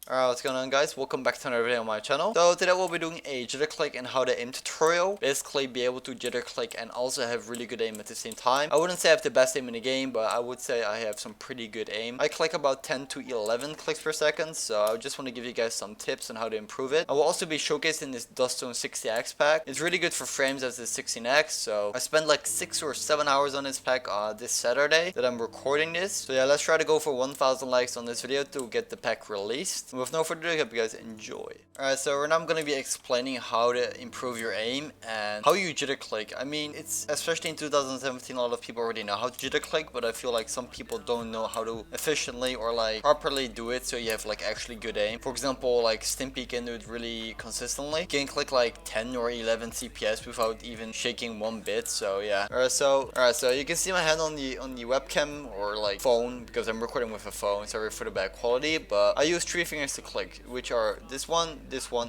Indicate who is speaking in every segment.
Speaker 1: Alright, what's going on guys? Welcome back to another video on my channel. So today we'll be doing a Jitterclick and how to aim tutorial. Basically be able to Jitterclick and also have really good aim at the same time. I wouldn't say I have the best aim in the game, but I would say I have some pretty good aim. I click about 10 to 11 clicks per second, so I just want to give you guys some tips on how to improve it. I will also be showcasing this Dusk 60x pack. It's really good for frames as the 16x, so I spent like 6 or 7 hours on this pack this Saturday that I'm recording this. So yeah, let's try to go for 1000 likes on this video to get the pack released. With no further ado, I hope you guys enjoy. Alright, so right now I'm going to be explaining how to improve your aim and how you Jitterclick. I mean, it's especially in 2017, a lot of people already know how to Jitterclick, but I feel like some people don't know how to efficiently or like properly do it so you have like actually good aim. For example, like Stimpy can do it really consistently. He can click like 10 or 11 CPS without even shaking one bit, so yeah. Alright, so you can see my hand on the webcam or like phone because I'm recording with a phone. Sorry for the bad quality, but I use 3 fingers to click, which are this one,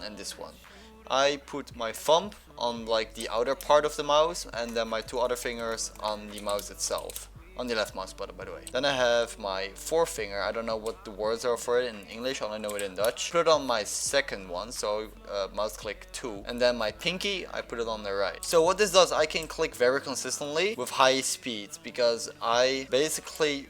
Speaker 1: and this one. I put my thumb on like the outer part of the mouse and then my 2 other fingers on the mouse itself. On the left mouse button, by the way. Then I have my forefinger. I don't know what the words are for it in English, I only know it in Dutch. Put it on my second one, so mouse click 2. And then my pinky, I put it on the right. So what this does, I can click very consistently with high speeds because I basically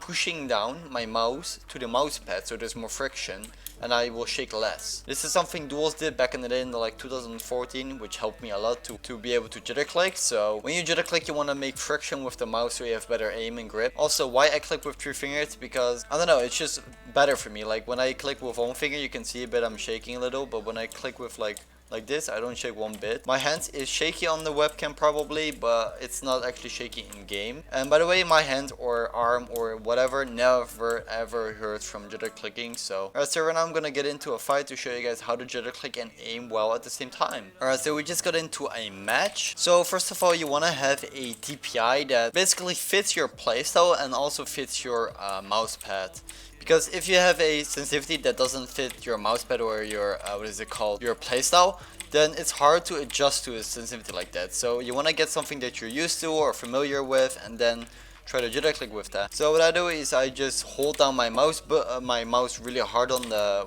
Speaker 1: pushing down my mouse to the mouse pad so there's more friction and I will shake less. This is something Duels did back in the day in like 2014, which helped me a lot to be able to Jitterclick. So when you Jitterclick, you want to make friction with the mouse so you have better aim and grip. Also, why I click with 3 fingers, because I don't know, it's just better for me. Like when I click with 1 finger, you can see a bit I'm shaking a little, but when I click with like this, I don't shake one bit. My hands is shaky on the webcam probably, but it's not actually shaky in game. And by the way, my hand or arm or whatever never ever hurts from Jitterclicking. So alright, so right now I'm gonna get into a fight to show you guys how to Jitterclick and aim well at the same time. Alright, so we just got into a match. So first of all, you wanna have a DPI that basically fits your playstyle and also fits your mouse pad. Because if you have a sensitivity that doesn't fit your mousepad or your, your playstyle, then it's hard to adjust to a sensitivity like that. So you want to get something that you're used to or familiar with and then try to Jitterclick with that. So what I do is I just hold down my mouse really hard on the,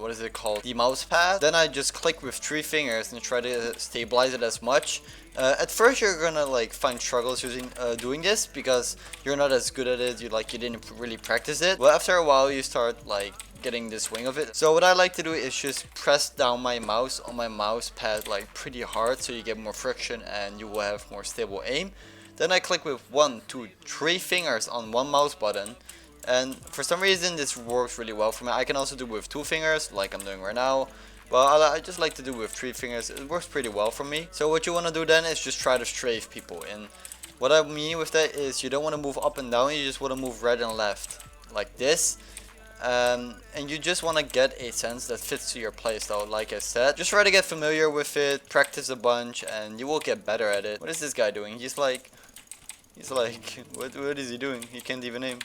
Speaker 1: the mouse pad. Then I just click with 3 fingers and try to stabilize it as much. At first you're gonna like find struggles using doing this because you're not as good at it, you didn't really practice it. But after a while you start like getting the swing of it. So what I like to do is just press down my mouse on my mouse pad like pretty hard so you get more friction and you will have more stable aim. Then I click with 1, 2, 3 fingers on one mouse button, and for some reason this works really well for me. I can also do it with 2 fingers like I'm doing right now, but I just like to do it with 3 fingers. It works pretty well for me. So what you want to do then is just try to strafe people, and what I mean with that is you don't want to move up and down, you just want to move right and left like this. And you just want to get a sense that fits to your playstyle. Like I said, just try to get familiar with it, practice a bunch, and you will get better at it. What is this guy doing? He's like, what is he doing? He can't even aim.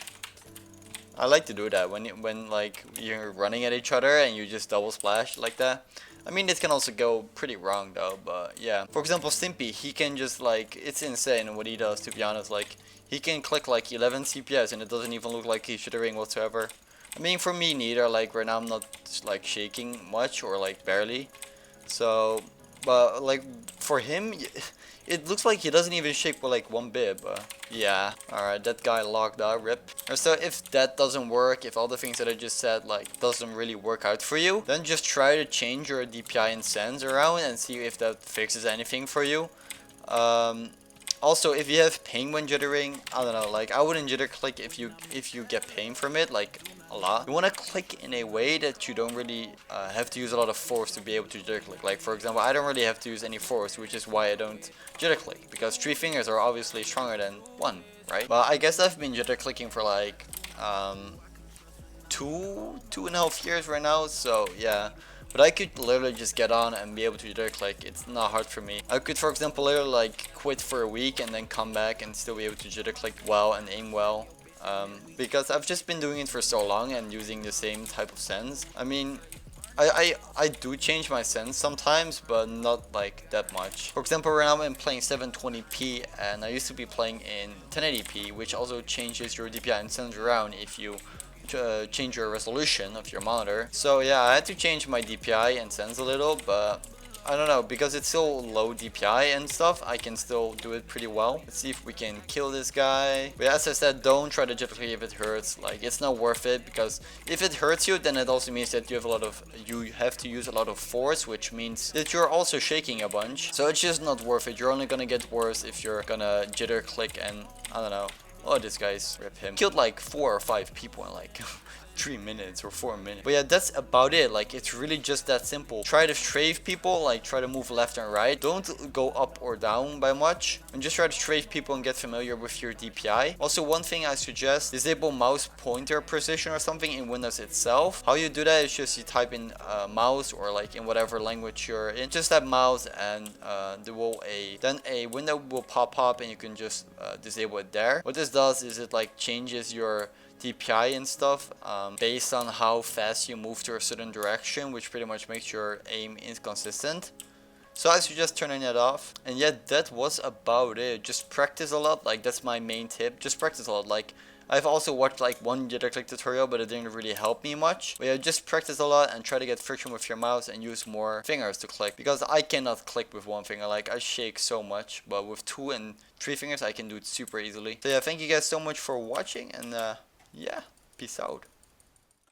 Speaker 1: I like to do that when like you're running at each other and you just double splash like that. I mean, this can also go pretty wrong though, but yeah. For example, Stimpy, he can just like, it's insane what he does, to be honest. Like, he can click like 11 CPS and it doesn't even look like he's jittering whatsoever. I mean, for me neither, like right now I'm not like shaking much or like barely. So, but like for him, it looks like he doesn't even shake for like 1 bit, but yeah. Alright, that guy logged out, rip. So if that doesn't work, if all the things that I just said like doesn't really work out for you, then just try to change your DPI and sends around and see if that fixes anything for you. Also, if you have pain when jittering, I don't know, like I wouldn't Jitterclick if you get pain from it, like a lot. You want to click in a way that you don't really have to use a lot of force to be able to Jitterclick. Like for example, I don't really have to use any force, which is why I don't Jitterclick, because 3 fingers are obviously stronger than 1, right? But I guess I've been Jitterclicking for like 2.5 years right now, so yeah. But I could literally just get on and be able to Jitterclick. It's not hard for me. I could, for example, literally like quit for a week and then come back and still be able to Jitterclick well and aim well. Because I've just been doing it for so long and using the same type of sense. I mean, I do change my sense sometimes, but not like that much. For example, right now I'm playing 720p and I used to be playing in 1080p, which also changes your DPI and sense around if you change your resolution of your monitor. So yeah, I had to change my DPI and sense a little, but I don't know, because it's still low DPI and stuff, I can still do it pretty well. Let's see if we can kill this guy. But as I said, don't try to Jitterclick if it hurts. Like, it's not worth it, because if it hurts you, then it also means that you have to use a lot of force, which means that you're also shaking a bunch. So it's just not worth it. You're only gonna get worse if you're gonna Jitterclick, and I don't know. Oh, this guy's rip him. Killed like 4 or 5 people in like 3 minutes or 4 minutes. But yeah, that's about it. Like, it's really just that simple. Try to strafe people, like try to move left and right. Don't go up or down by much, and just try to strafe people and get familiar with your DPI. Also, one thing I suggest, disable mouse pointer precision or something in Windows itself. How you do that is just you type in mouse, or like in whatever language you're in, just that mouse, and then a window will pop up and you can just disable it there. What this does is it like changes your DPI and stuff based on how fast you move to a certain direction, which pretty much makes your aim inconsistent. So I suggest turning it off. And yeah, that was about it. Just practice a lot. Like, that's my main tip. Just practice a lot. Like, I've also watched like one Jitterclick tutorial, but it didn't really help me much. But yeah, just practice a lot and try to get friction with your mouse and use more fingers to click, because I cannot click with one finger. Like, I shake so much, but with 2 and 3 fingers I can do it super easily. So yeah, thank you guys so much for watching, and yeah, peace out.